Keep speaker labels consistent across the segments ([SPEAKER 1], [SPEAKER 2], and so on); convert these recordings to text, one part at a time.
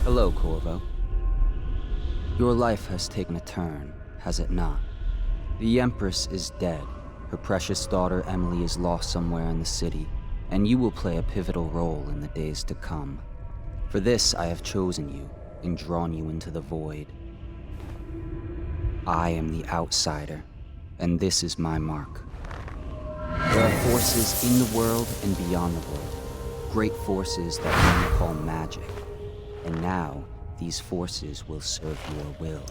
[SPEAKER 1] Hello, Corvo. Your life has taken a turn, has it not? The Empress is dead. Her precious daughter Emily is lost somewhere in the city, and you will play a pivotal role in the days to come. For this, I have chosen you and drawn you into the void. I am the outsider, and this is my mark. There are forces in the world and beyond the world, great forces that men call magic. And now, these forces will serve your will.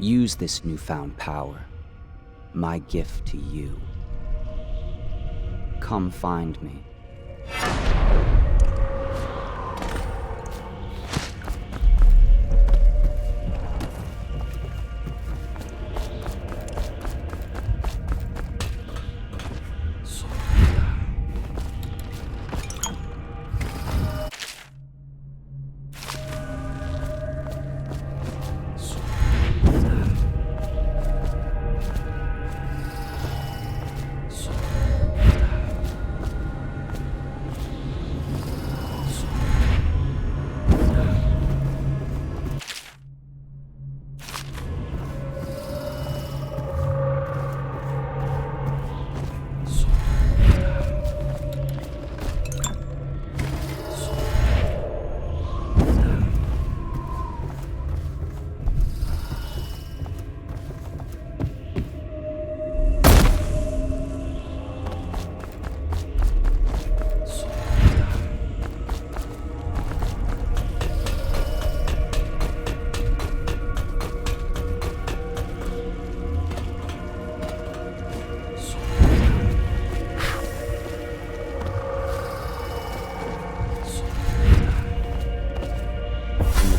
[SPEAKER 1] Use this newfound power, my gift to you. Come find me.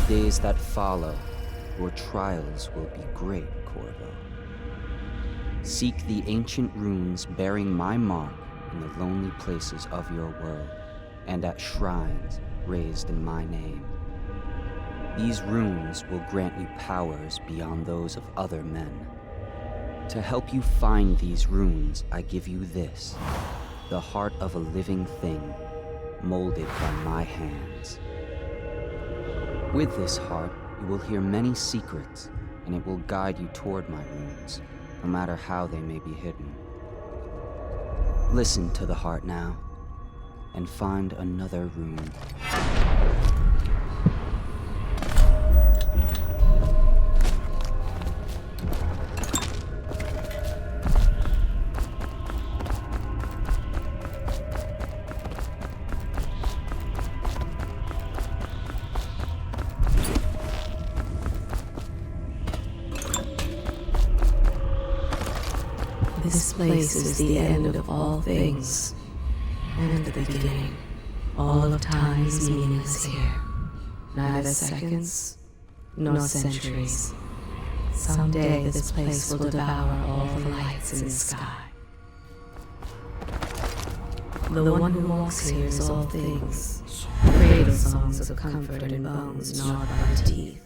[SPEAKER 1] Days that follow, your trials will be great, Corvo. Seek the ancient runes bearing my mark in the lonely places of your world, and at shrines raised in my name. These runes will grant you powers beyond those of other men. To help you find these runes, I give you this, the heart of a living thing, molded by my hands. With this heart, you will hear many secrets, and it will guide you toward my runes, no matter how they may be hidden. Listen to the heart now, and find another rune.
[SPEAKER 2] This place is the end of all things, and the beginning. All of time is meaningless here. Neither seconds, nor centuries. Someday this place will devour all the lights in the sky. The one who walks here is all things. Cradle songs of comfort and bones gnawed by teeth.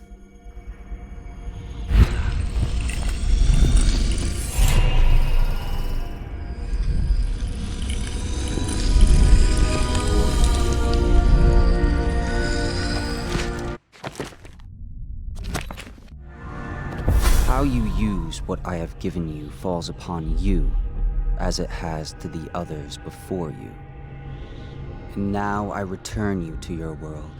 [SPEAKER 1] How you use what I have given you falls upon you, as it has to the others before you. And now I return you to your world,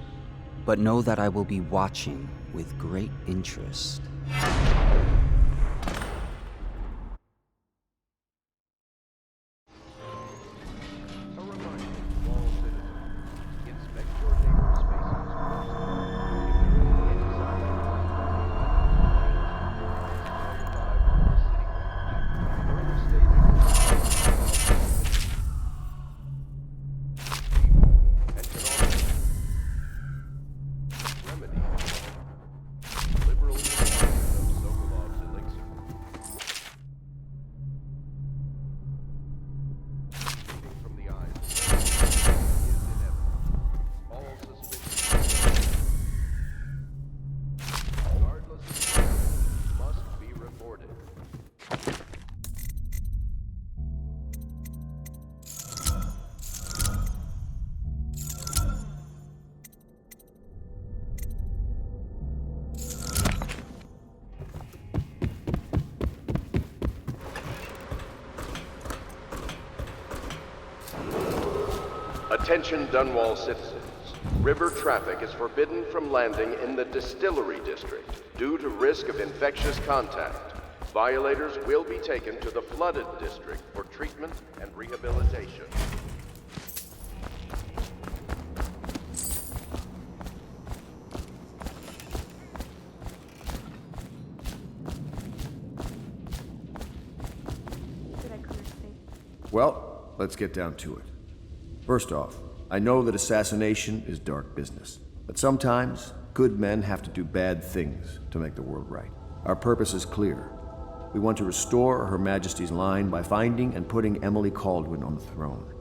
[SPEAKER 1] but know that I will be watching with great interest.
[SPEAKER 3] Attention Dunwall citizens. River traffic is forbidden from landing in the Distillery District due to risk of infectious contact. Violators will be taken to the Flooded District for treatment and rehabilitation.
[SPEAKER 4] Well, let's get down to it. First off, I know that assassination is dark business, but sometimes good men have to do bad things to make the world right. Our purpose is clear. We want to restore Her Majesty's line by finding and putting Emily Kaldwin on the throne.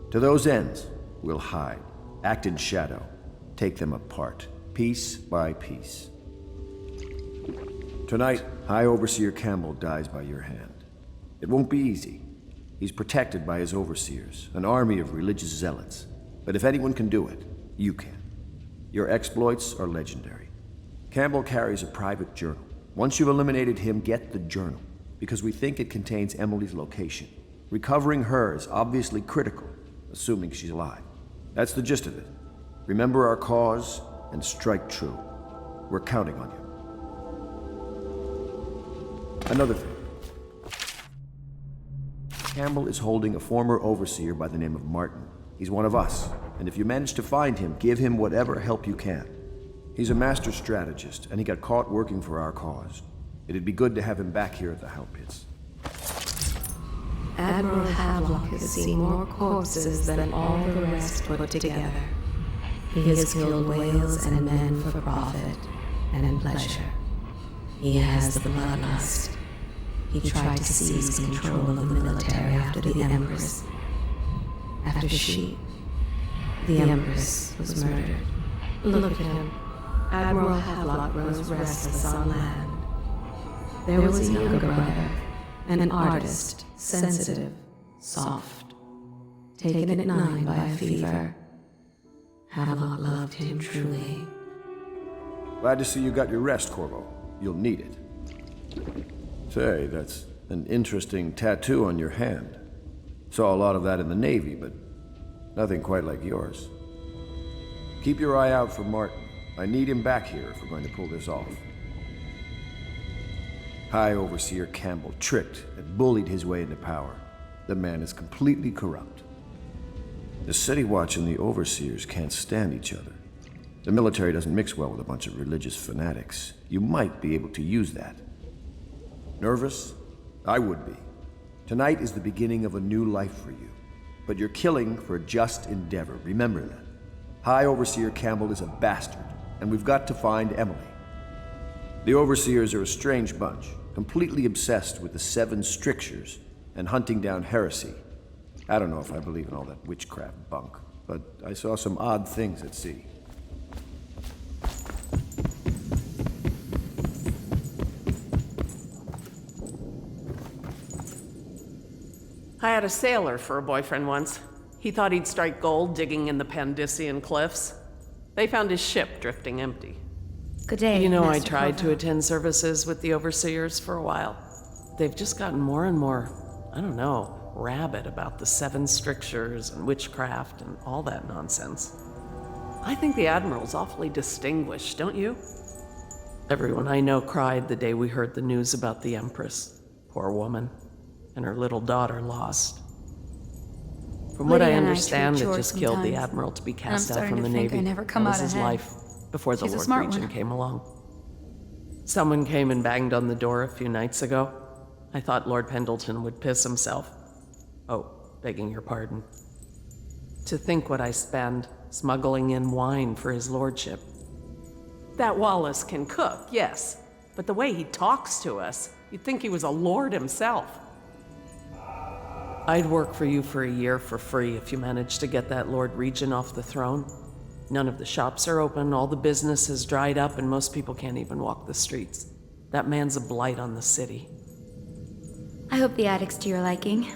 [SPEAKER 4] To those ends, we'll hide, act in shadow, take them apart, piece by piece. Tonight, High Overseer Campbell dies by your hand. It won't be easy. He's protected by his overseers, an army of religious zealots. But if anyone can do it, you can. Your exploits are legendary. Campbell carries a private journal. Once you've eliminated him, get the journal, because we think it contains Emily's location. Recovering her is obviously critical, assuming she's alive. That's the gist of it. Remember our cause and strike true. We're counting on you. Another thing. Campbell is holding a former overseer by the name of Martin. He's one of us, and if you manage to find him, give him whatever help you can. He's a master strategist, and he got caught working for our cause. It'd be good to have him back here at the Howl Pits.
[SPEAKER 2] Admiral Havelock has seen more corpses than all the rest put together. He has killed whales and men for profit and pleasure. He has the bloodlust. He tried to seize control of the military after the Empress. After the Empress, was murdered. Look at him. Admiral Havelock grows restless on land. There was a younger brother, an artist, sensitive, soft, taken at 9 by a fever. Havelock loved him truly.
[SPEAKER 4] Glad to see you got your rest, Corvo. You'll need it. Say, that's an interesting tattoo on your hand. Saw a lot of that in the Navy, but nothing quite like yours. Keep your eye out for Martin. I need him back here if we're going to pull this off. High Overseer Campbell tricked and bullied his way into power. The man is completely corrupt. The City Watch and the Overseers can't stand each other. The military doesn't mix well with a bunch of religious fanatics. You might be able to use that. Nervous? I would be. Tonight is the beginning of a new life for you. But you're killing for a just endeavor. Remember that. High Overseer Campbell is a bastard, and we've got to find Emily. The Overseers are a strange bunch, completely obsessed with the 7 strictures and hunting down heresy. I don't know if I believe in all that witchcraft bunk, but I saw some odd things at sea.
[SPEAKER 5] I had a sailor for a boyfriend once. He thought he'd strike gold digging in the Pandician cliffs. They found his ship drifting empty.
[SPEAKER 6] Good day,
[SPEAKER 5] You know, I
[SPEAKER 6] Master
[SPEAKER 5] tried to
[SPEAKER 6] Corvo.
[SPEAKER 5] attend services with the overseers for a while. They've just gotten more and more, I don't know, rabid about the 7 strictures and witchcraft and all that nonsense. I think the Admiral's awfully distinguished, don't you? Everyone I know cried the day we heard the news about the Empress. Poor woman. And her little daughter lost. From what I
[SPEAKER 6] Lydia and I
[SPEAKER 5] understand,
[SPEAKER 6] trade
[SPEAKER 5] it
[SPEAKER 6] chores
[SPEAKER 5] just killed the
[SPEAKER 6] sometimes,
[SPEAKER 5] Admiral to be
[SPEAKER 6] and I'm
[SPEAKER 5] cast out
[SPEAKER 6] starting
[SPEAKER 5] from
[SPEAKER 6] to
[SPEAKER 5] the
[SPEAKER 6] think I
[SPEAKER 5] Navy.
[SPEAKER 6] never come
[SPEAKER 5] That was
[SPEAKER 6] out
[SPEAKER 5] his
[SPEAKER 6] ahead.
[SPEAKER 5] life before the
[SPEAKER 6] She's a
[SPEAKER 5] Lord
[SPEAKER 6] smart
[SPEAKER 5] Regent
[SPEAKER 6] one.
[SPEAKER 5] came along. Someone came and banged on the door a few nights ago. I thought Lord Pendleton would piss himself. Oh, begging your pardon. To think what I spend smuggling in wine for his lordship. That Wallace can cook, yes, but the way he talks to us, you'd think he was a lord himself. I'd work for you for a year for free if you managed to get that Lord Regent off the throne. None of the shops are open, all the business has dried up, and most people can't even walk the streets. That man's a blight on the city.
[SPEAKER 6] I hope the attic's to your liking.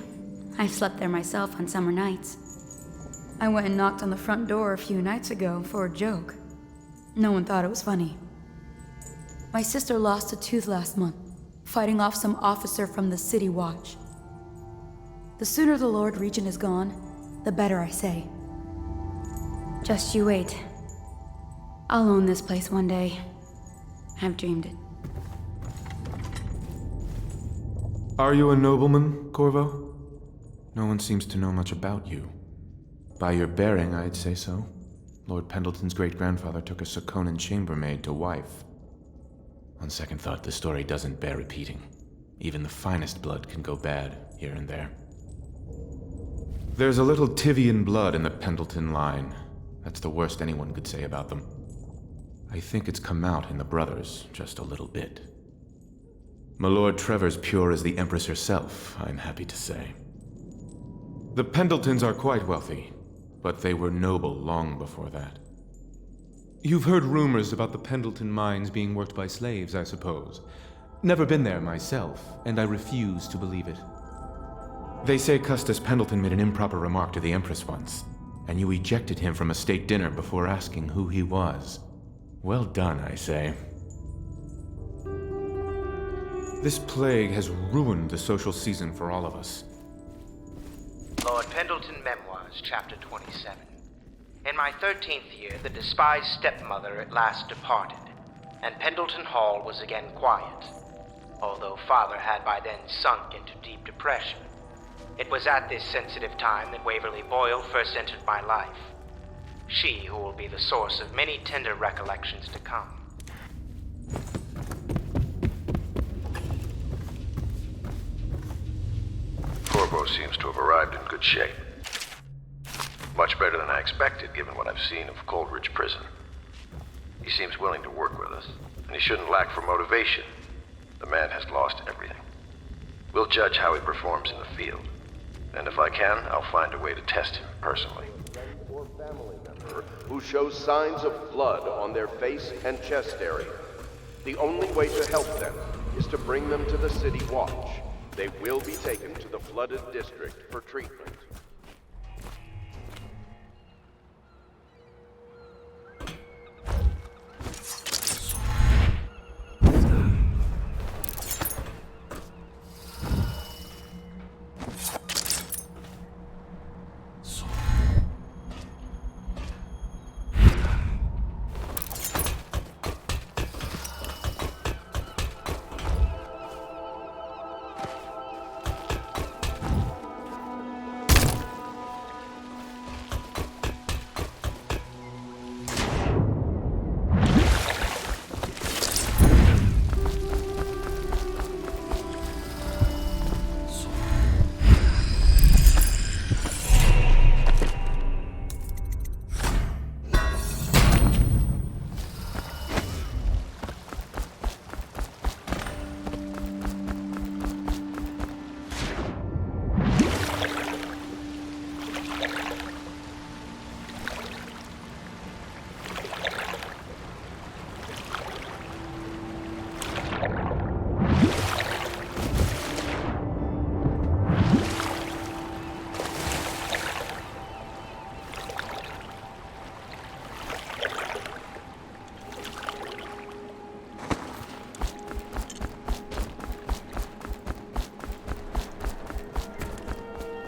[SPEAKER 6] I've slept there myself on summer nights. I went and knocked on the front door a few nights ago for a joke. No one thought it was funny. My sister lost a tooth last month, fighting off some officer from the City Watch. The sooner the Lord Regent is gone, the better, I say. Just you wait. I'll own this place one day. I've dreamed it.
[SPEAKER 7] Are you a nobleman, Corvo? No one seems to know much about you. By your bearing, I'd say so. Lord Pendleton's great-grandfather took a Sakonan chambermaid to wife. On second thought, the story doesn't bear repeating. Even the finest blood can go bad, here and there. There's a little Tivian blood in the Pendleton line. That's the worst anyone could say about them. I think it's come out in the brothers, just a little bit. My Lord Trevor's pure as the Empress herself, I'm happy to say. The Pendletons are quite wealthy, but they were noble long before that. You've heard rumors about the Pendleton mines being worked by slaves, I suppose. Never been there myself, and I refuse to believe it. They say Custis Pendleton made an improper remark to the Empress once, and you ejected him from a state dinner before asking who he was. Well done, I say. This plague has ruined the social season for all of us.
[SPEAKER 8] Lord Pendleton Memoirs, Chapter 27. In my 13th year, the despised stepmother at last departed, and Pendleton Hall was again quiet, although Father had by then sunk into deep depression. It was at this sensitive time that Waverly Boyle first entered my life. She who will be the source of many tender recollections to come.
[SPEAKER 3] Corvo seems to have arrived in good shape. Much better than I expected, given what I've seen of Coldridge Prison. He seems willing to work with us, and he shouldn't lack for motivation. The man has lost everything. We'll judge how he performs in the field. And if I can, I'll find a way to test him personally. Or family member who shows signs of blood on their face and chest area. The only way to help them is to bring them to the City Watch. They will be taken to the flooded district for treatment.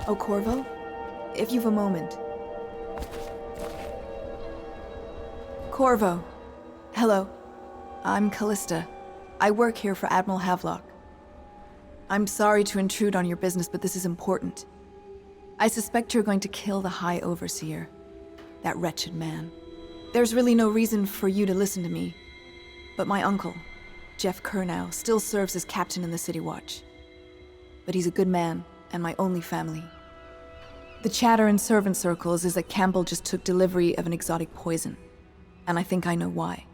[SPEAKER 9] Oh, Corvo? If you've a moment. Corvo. Hello. I'm Callista. I work here for Admiral Havelock. I'm sorry to intrude on your business, but this is important. I suspect you're going to kill the High Overseer. That wretched man. There's really no reason for you to listen to me. But my uncle, Jeff Kernow, still serves as captain in the City Watch. But he's a good man, and my only family. The chatter in servant circles is that Campbell just took delivery of an exotic poison. And I think I know why.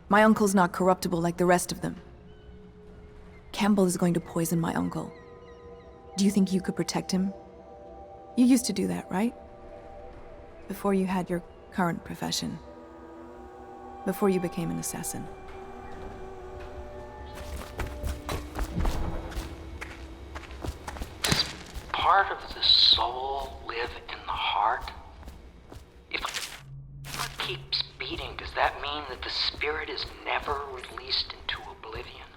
[SPEAKER 9] My uncle's not corruptible like the rest of them. Campbell is going to poison my uncle. Do you think you could protect him? You used to do that, right? Before you had your current profession. Before you became an assassin.
[SPEAKER 8] Does part of the soul live in the heart? If heart keeps beating, does that mean that the spirit is never released into oblivion?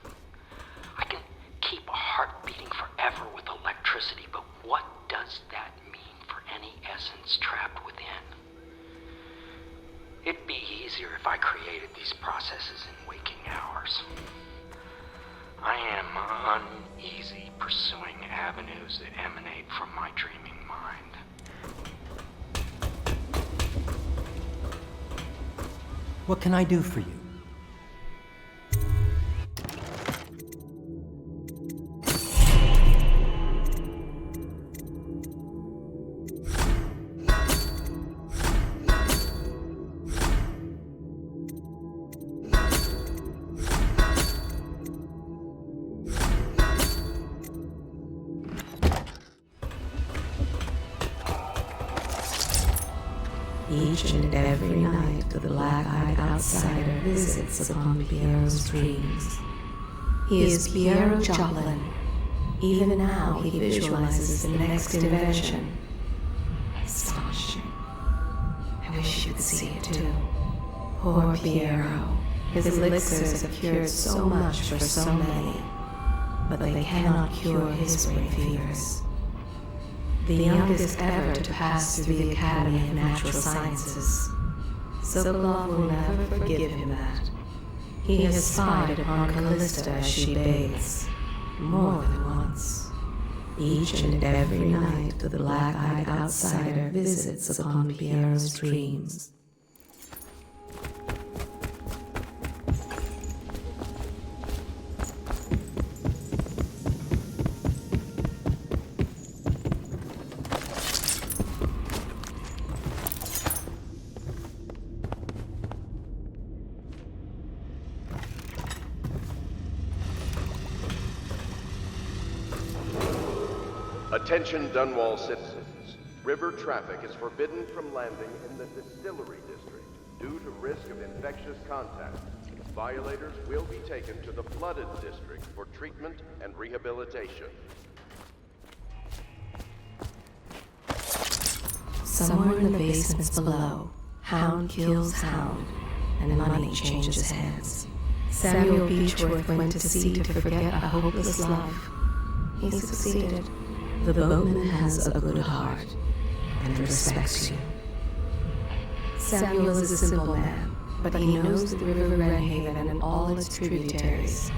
[SPEAKER 8] I can keep a heart beating forever with electricity, but what does that mean for any essence trapped within? It'd be easier if I created these processes in waking hours. I am uneasy pursuing avenues that emanate from my dreaming mind.
[SPEAKER 10] What can I do for you?
[SPEAKER 2] Each and every night the black-eyed outsider visits upon Piero's dreams. He is Piero Joplin. Even now he visualizes the next invention. Astonishing. I wish you could see it too. Poor Piero. His elixirs have cured so much for so many, but they cannot cure his brain fevers. The youngest ever to pass through the Academy of Natural Sciences. Sokolov will never forgive him that. He has spied upon Callista as she bathes, more than once. Each and every night the black-eyed outsider visits upon Piero's dreams.
[SPEAKER 3] Attention Dunwall citizens. River traffic is forbidden from landing in the distillery district due to risk of infectious contact. Violators will be taken to the flooded district for treatment and rehabilitation.
[SPEAKER 2] Somewhere in the basements below, Hound kills Hound, and money changes hands. Samuel Beechworth went to sea to forget a hopeless life. He succeeded. The boatman has a good heart and respects you. Samuel is a simple man, but he knows the River Redhaven and all its tributaries,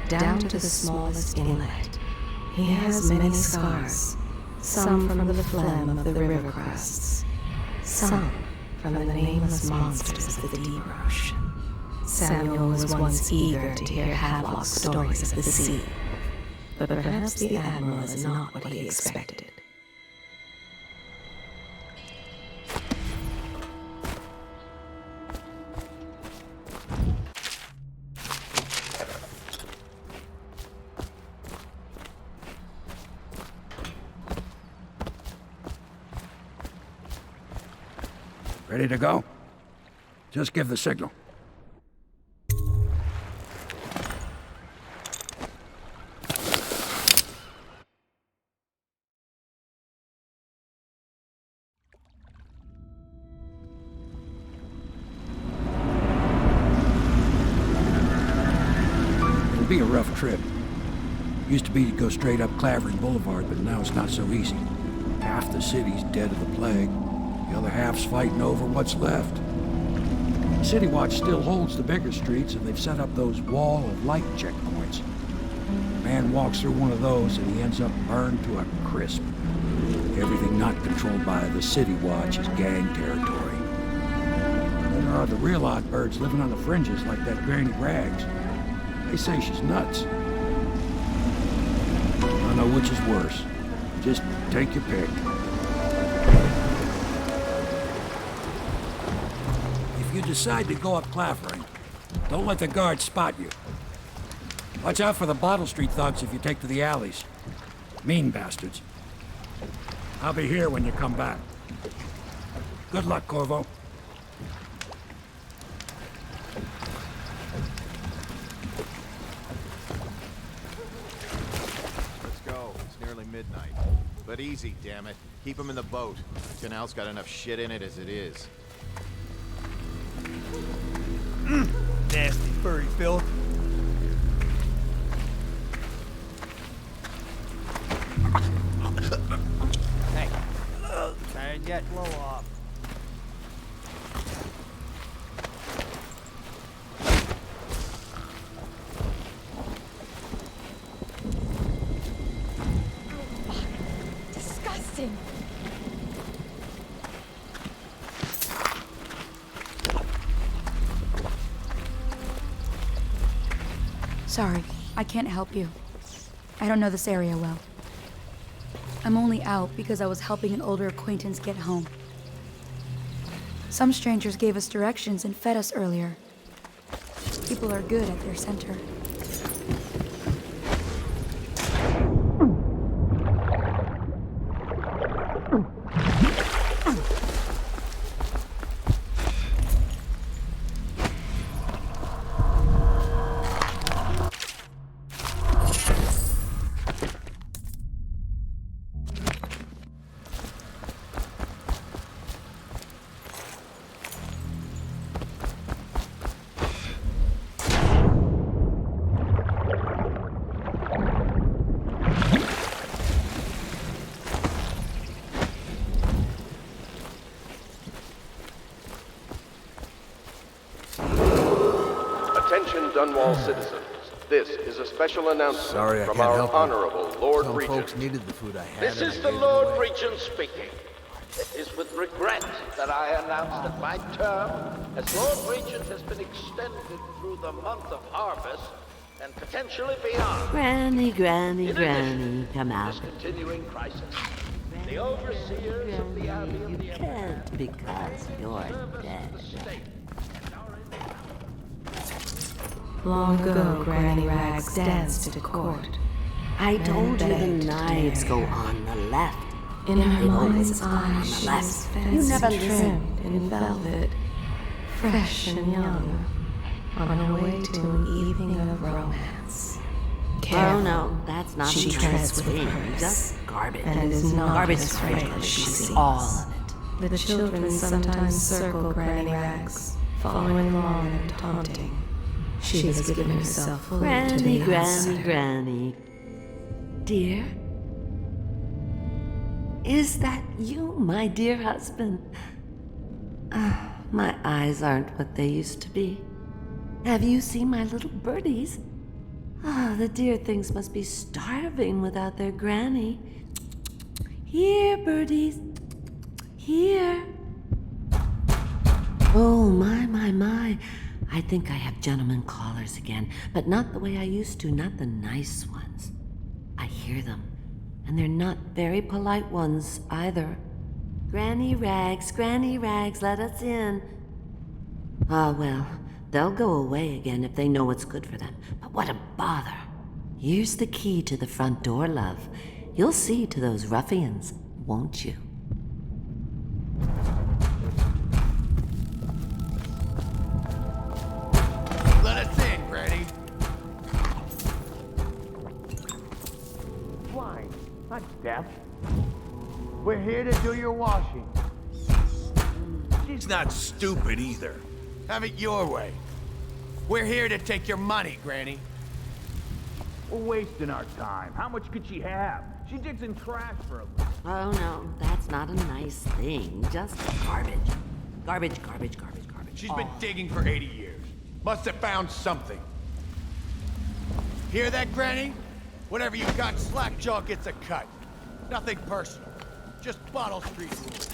[SPEAKER 2] down to the smallest inlet. He has many scars, some from the phlegm of the river crusts, some from the nameless monsters of the deep ocean. Samuel was once eager to hear Havelock's stories of the sea, but perhaps the Admiral is not what he expected.
[SPEAKER 11] Ready to go? Just give the signal. It'll be a rough trip. Used to be to go straight up Clavering Boulevard, but now it's not so easy. Half the city's dead of the plague. The other half's fighting over what's left. City Watch still holds the bigger streets, and they've set up those wall of light checkpoints. A man walks through one of those, and he ends up burned to a crisp. Everything not controlled by the City Watch is gang territory. Then there are the real odd birds living on the fringes, like that Granny Rags. They say she's nuts. I don't know which is worse. Just take your pick. If you decide to go up Clavering, don't let the guards spot you. Watch out for the Bottle Street thugs if you take to the alleys. Mean bastards. I'll be here when you come back. Good luck, Corvo.
[SPEAKER 12] Let's go. It's nearly midnight. But easy, damn it. Keep them in the boat. The canal's got enough shit in it as it is.
[SPEAKER 13] Nasty furry filth. Hey, tired yet? Blow off.
[SPEAKER 6] Sorry, I can't help you. I don't know this area well. I'm only out because I was helping an older acquaintance get home. Some strangers gave us directions and fed us earlier. People are good at their center.
[SPEAKER 3] Attention Dunwall citizens. This is a special announcement
[SPEAKER 12] Sorry, I
[SPEAKER 3] from
[SPEAKER 12] can't
[SPEAKER 3] our
[SPEAKER 12] help you.
[SPEAKER 3] Honorable Lord
[SPEAKER 12] Some
[SPEAKER 3] Regent.
[SPEAKER 12] folks needed the food I had.
[SPEAKER 14] This
[SPEAKER 12] and
[SPEAKER 14] is
[SPEAKER 12] I
[SPEAKER 14] the
[SPEAKER 12] gave it
[SPEAKER 14] Lord
[SPEAKER 12] away.
[SPEAKER 14] Regent speaking. It is with regret that I announce that my term as Lord Regent has been extended through the month of harvest and potentially beyond.
[SPEAKER 2] Granny, Granny,
[SPEAKER 14] In
[SPEAKER 2] Granny,
[SPEAKER 14] addition
[SPEAKER 2] come
[SPEAKER 14] to
[SPEAKER 2] out.
[SPEAKER 14] this continuing crisis, the overseers of the Abbey of the
[SPEAKER 2] Can't because you're dead.
[SPEAKER 15] Long ago, Granny Rags danced at court.
[SPEAKER 2] I told you the
[SPEAKER 15] begged to
[SPEAKER 2] knives go
[SPEAKER 15] marry her.
[SPEAKER 2] on the left.
[SPEAKER 15] In her
[SPEAKER 2] They've always
[SPEAKER 15] mind's
[SPEAKER 2] gone on
[SPEAKER 15] eye,
[SPEAKER 2] the
[SPEAKER 15] she
[SPEAKER 2] left.
[SPEAKER 15] was
[SPEAKER 2] You
[SPEAKER 15] fancy
[SPEAKER 2] never listen.
[SPEAKER 15] trimmed in velvet, fresh and young, on her way to an evening of romance.
[SPEAKER 2] Oh no, that's not
[SPEAKER 15] She
[SPEAKER 2] a nice
[SPEAKER 15] treads with
[SPEAKER 2] thing.
[SPEAKER 15] purpose,
[SPEAKER 2] Just garbage.
[SPEAKER 15] and is not
[SPEAKER 2] garbage
[SPEAKER 15] as frail
[SPEAKER 2] garbage,
[SPEAKER 15] as she seems.
[SPEAKER 2] all of it.
[SPEAKER 15] The children sometimes circle Granny Rags, following along and taunting. She has given herself fully to
[SPEAKER 2] Granny,
[SPEAKER 15] the
[SPEAKER 2] Granny,
[SPEAKER 15] outsider.
[SPEAKER 2] Granny. Dear? Is that you, my dear husband? My eyes aren't what they used to be. Have you seen my little birdies? The dear things must be starving without their granny. Here, birdies. Here. Oh, my. I think I have gentlemen callers again, but not the way I used to, not the nice ones. I hear them, and they're not very polite ones either. Granny Rags, let us in. Ah, well, they'll go away again if they know what's good for them. But what a bother. Here's the key to the front door, love. You'll see to those ruffians, won't you?
[SPEAKER 12] Let us in, Granny.
[SPEAKER 13] Blind, not deaf. We're here to do your washing.
[SPEAKER 12] She's not stupid either. Have it your way. We're here to take your money, Granny.
[SPEAKER 13] We're wasting our time. How much could she have? She digs in trash for a living.
[SPEAKER 2] Oh no, that's not a nice thing. Just garbage. Garbage.
[SPEAKER 12] She's been digging for 80 years. Must have found something. Hear that, Granny? Whatever you got, Slackjaw gets a cut. Nothing personal. Just Bottle Street rules.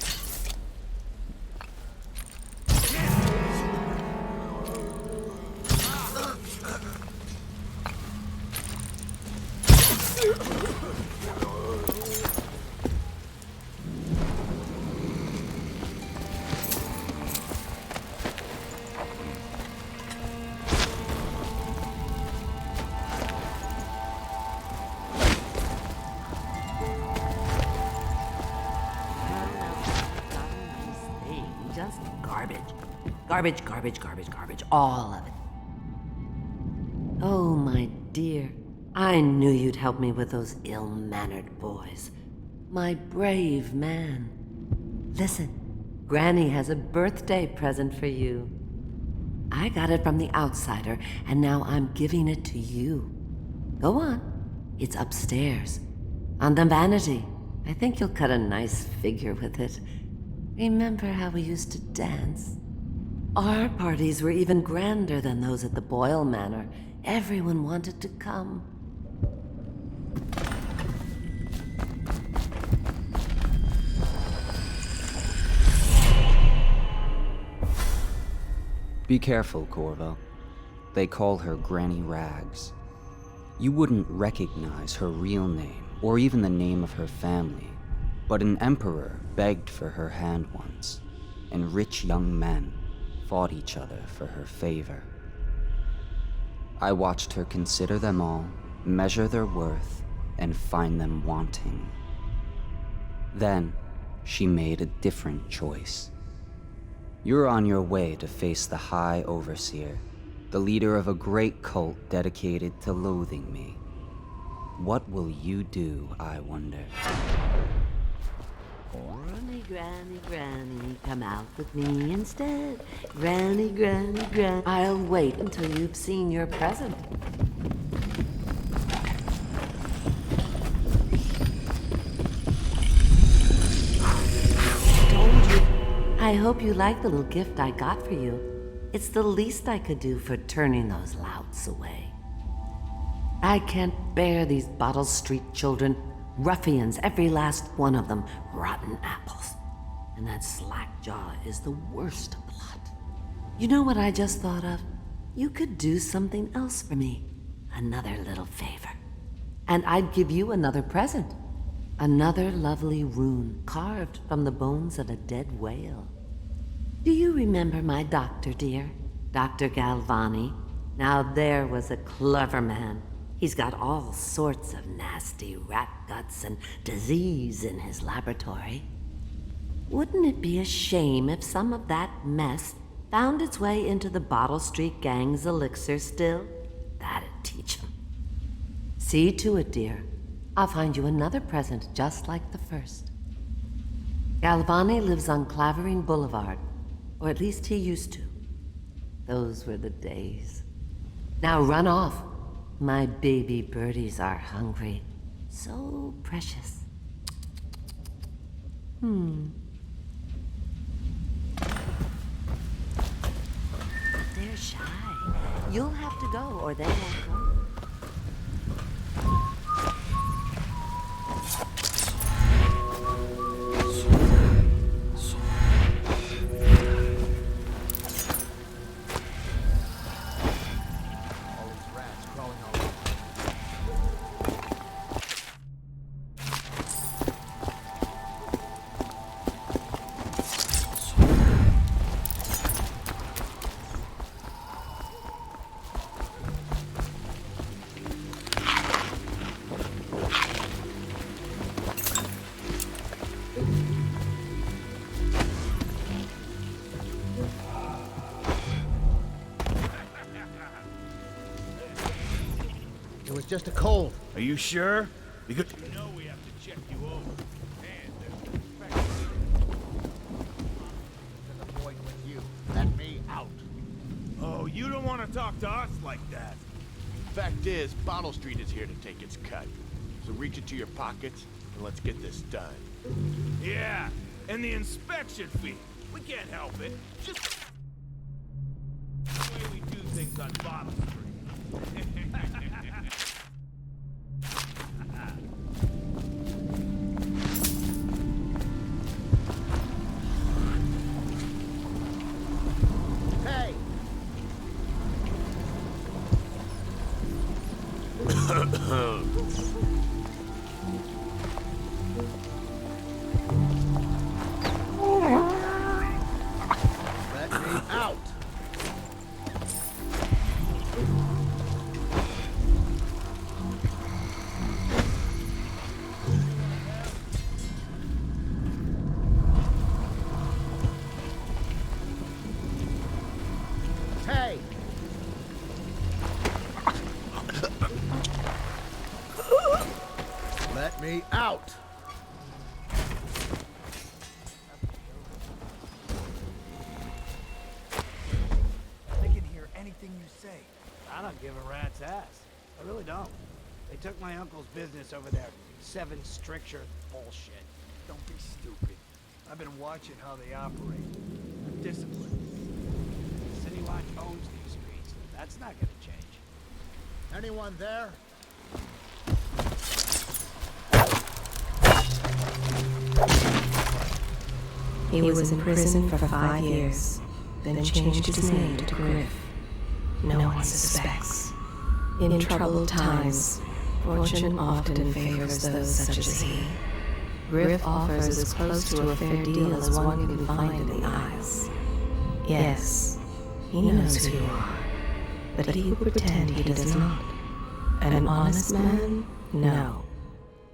[SPEAKER 2] Just garbage, all of it. Oh, my dear, I knew you'd help me with those ill-mannered boys. My brave man. Listen, Granny has a birthday present for you. I got it from the outsider, and now I'm giving it to you. Go on. It's upstairs. On the vanity. I think you'll cut a nice figure with it. Remember how we used to dance? Our parties were even grander than those at the Boyle Manor. Everyone wanted to come.
[SPEAKER 1] Be careful, Corvo. They call her Granny Rags. You wouldn't recognize her real name, or even the name of her family, but an emperor begged for her hand once, and rich young men fought each other for her favor. I watched her consider them all, measure their worth, and find them wanting. Then, she made a different choice. You're on your way to face the High Overseer, the leader of a great cult dedicated to loathing me. What will you do, I wonder?
[SPEAKER 16] Granny, Granny, Granny, come out with me instead. Granny, Granny, Granny. I'll wait until you've seen your present. Told you. I hope you like the little gift I got for you. It's the least I could do for turning those louts away. I can't bear these Bottle Street children. Ruffians, every last one of them, rotten apples. And that slack jaw is the worst of the lot. You know what I just thought of? You could do something else for me. Another little favor. And I'd give you another present. Another lovely rune carved from the bones of a dead whale. Do you remember my doctor, dear? Dr. Galvani? Now there was a clever man. He's got all sorts of nasty rat guts and disease in his laboratory. Wouldn't it be a shame if some of that mess found its way into the Bottle Street Gang's elixir still? That'd teach him. See to it, dear. I'll find you another present just like the first. Galvani lives on Clavering Boulevard, or at least he used to. Those were the days. Now run off. My baby birdies are hungry. So precious. They're shy. You'll have to go, or they won't come.
[SPEAKER 12] It was just a cold. Are you sure? Because you know we have to check you over. And there's an inspection. To the point with you. Let me out. Oh, you don't want to talk to us like that. Fact is, Bottle Street is here to take its cut. So reach into your pockets and let's get this done. Yeah, and the inspection fee. We can't help it. Just the way we do things on Bottle Street. Hey! Let me out! Hey! Let me out!
[SPEAKER 17] They can hear anything you say. I don't give a rat's ass. I really don't. They took my uncle's business over there. 7 stricture bullshit. Don't be stupid. I've been watching how they operate. They're disciplined. City Watch owns these streets. That's not gonna change.
[SPEAKER 12] Anyone there?
[SPEAKER 15] He was in prison for 5 years, then changed his name to Griff. No one suspects. In troubled times, fortune often favors those such as he. Griff offers as close to a fair deal as one can find in the Isles. Yes, he knows who you are, but he would pretend he does not. An honest man? No.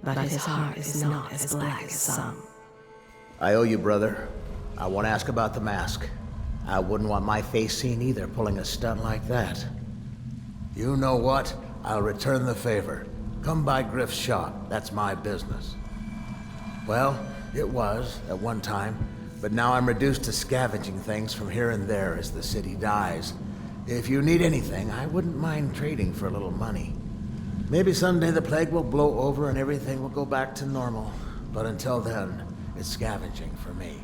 [SPEAKER 15] But his heart is not as black as some.
[SPEAKER 18] I owe you, brother. I won't ask about the mask. I wouldn't want my face seen either, pulling a stunt like that. You know what? I'll return the favor. Come by Griff's shop. That's my business. Well, it was, at one time, but now I'm reduced to scavenging things from here and there as the city dies. If you need anything, I wouldn't mind trading for a little money. Maybe someday the plague will blow over and everything will go back to normal. But until then, it's scavenging for me.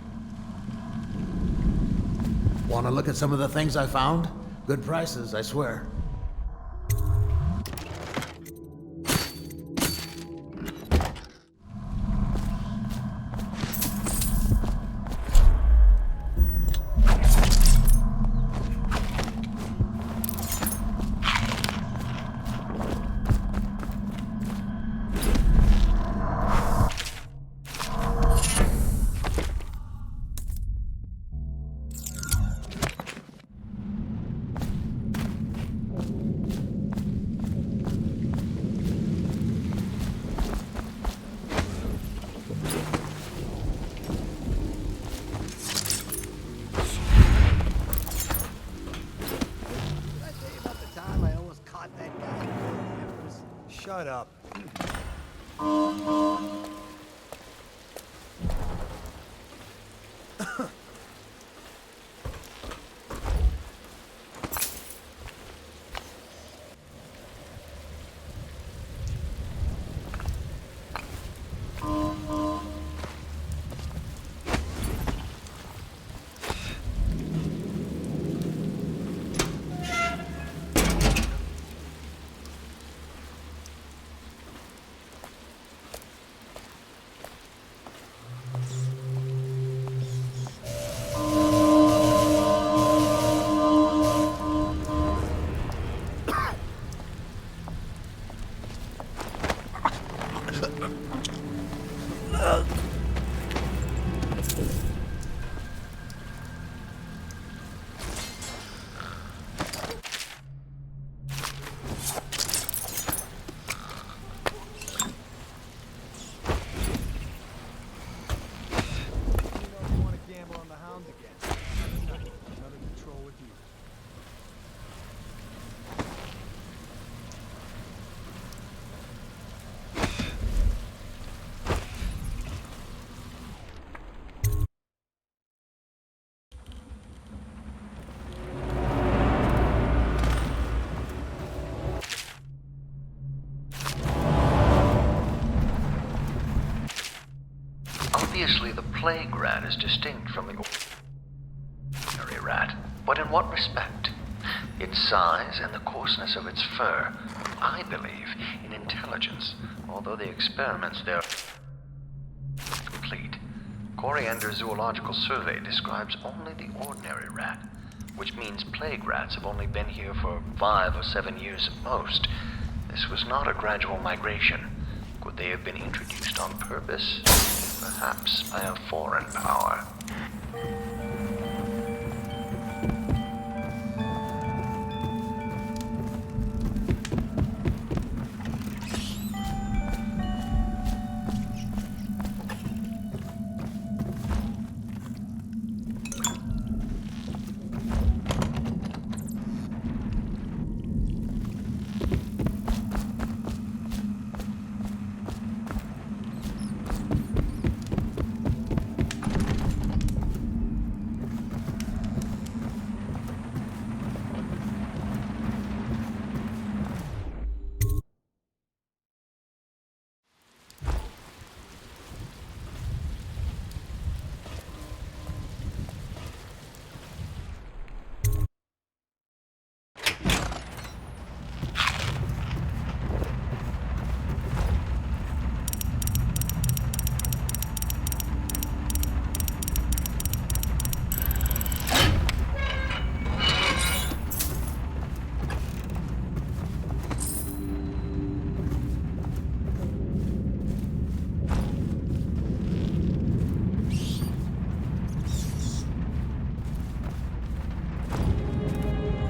[SPEAKER 18] Want to look at some of the things I found? Good prices, I swear.
[SPEAKER 17] Shut up.
[SPEAKER 19] Obviously, the plague rat is distinct from the ordinary rat, but in what respect? Its size and the coarseness of its fur. I believe in intelligence, although the experiments there are complete. Coriander's Zoological Survey describes only the ordinary rat, which means plague rats have only been here for 5 or 7 years at most. This was not a gradual migration. Could they have been introduced on purpose? Perhaps by a foreign power.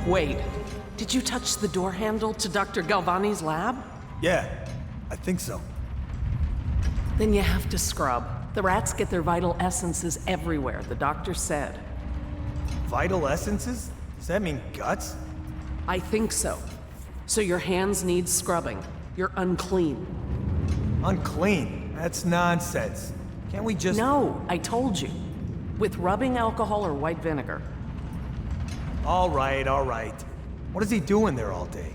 [SPEAKER 5] Wait, did you touch the door handle to Dr. Galvani's lab?
[SPEAKER 13] Yeah, I think so.
[SPEAKER 5] Then you have to scrub. The rats get their vital essences everywhere, the doctor said.
[SPEAKER 13] Vital essences? Does that mean guts?
[SPEAKER 5] I think so. So your hands need scrubbing. You're unclean.
[SPEAKER 13] Unclean? That's nonsense. Can't we just—
[SPEAKER 5] No, I told you. With rubbing alcohol or white vinegar.
[SPEAKER 13] All right, all right. What is he doing there all day?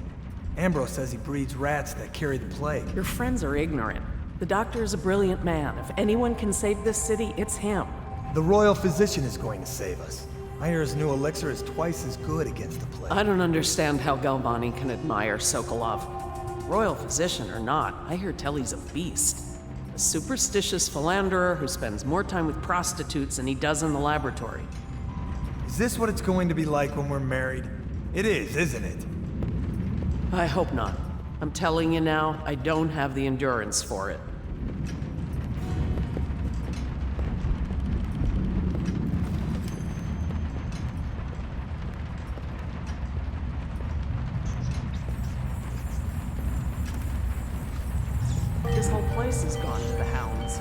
[SPEAKER 13] Ambrose says he breeds rats that carry the plague.
[SPEAKER 5] Your friends are ignorant. The doctor is a brilliant man. If anyone can save this city, it's him.
[SPEAKER 13] The royal physician is going to save us. I hear his new elixir is twice as good against the plague.
[SPEAKER 5] I don't understand how Galvani can admire Sokolov. Royal physician or not, I hear Telly's a beast. A superstitious philanderer who spends more time with prostitutes than he does in the laboratory.
[SPEAKER 13] Is this what it's going to be like when we're married? It is, isn't it?
[SPEAKER 5] I hope not. I'm telling you now, I don't have the endurance for it. This whole place has gone to the hounds.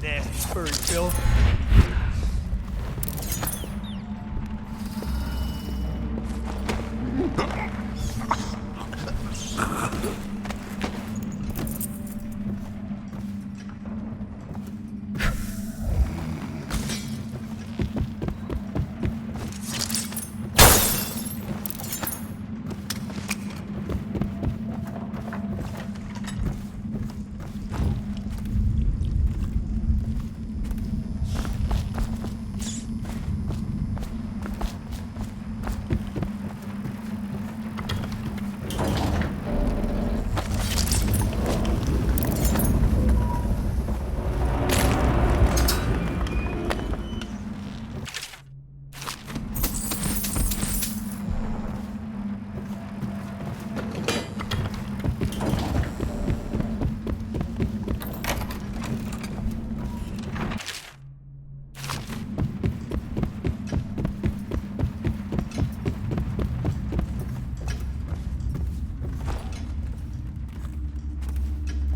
[SPEAKER 13] Nasty furry Phil.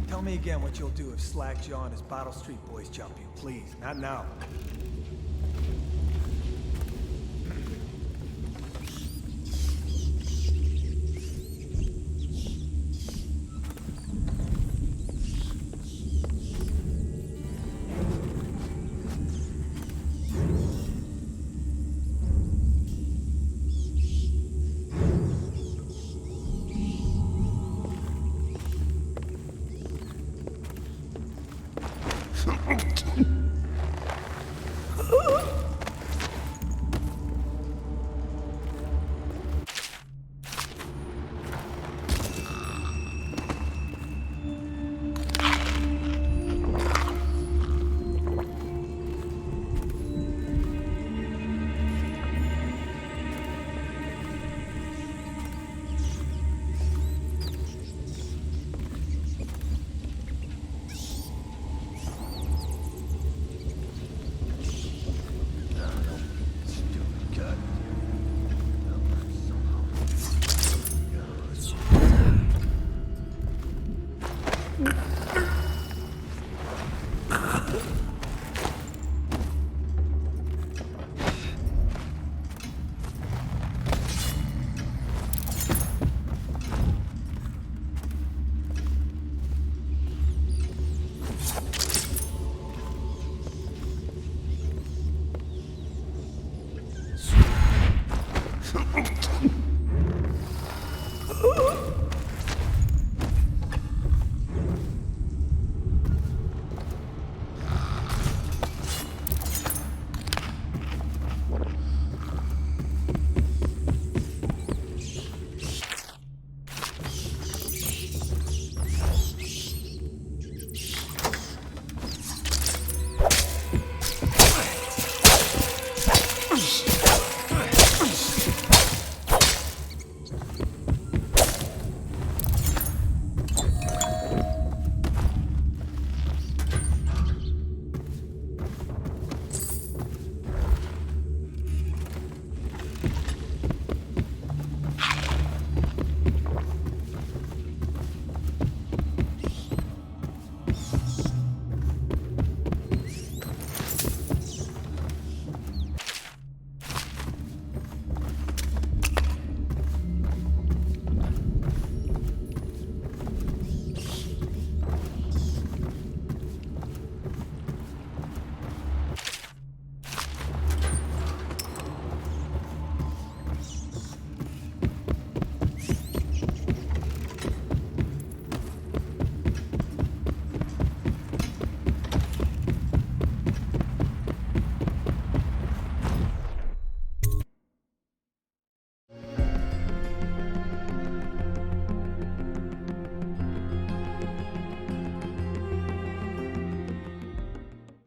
[SPEAKER 13] Tell me again what you'll do if Slackjaw and his Bottle Street boys jump you. Please, not now.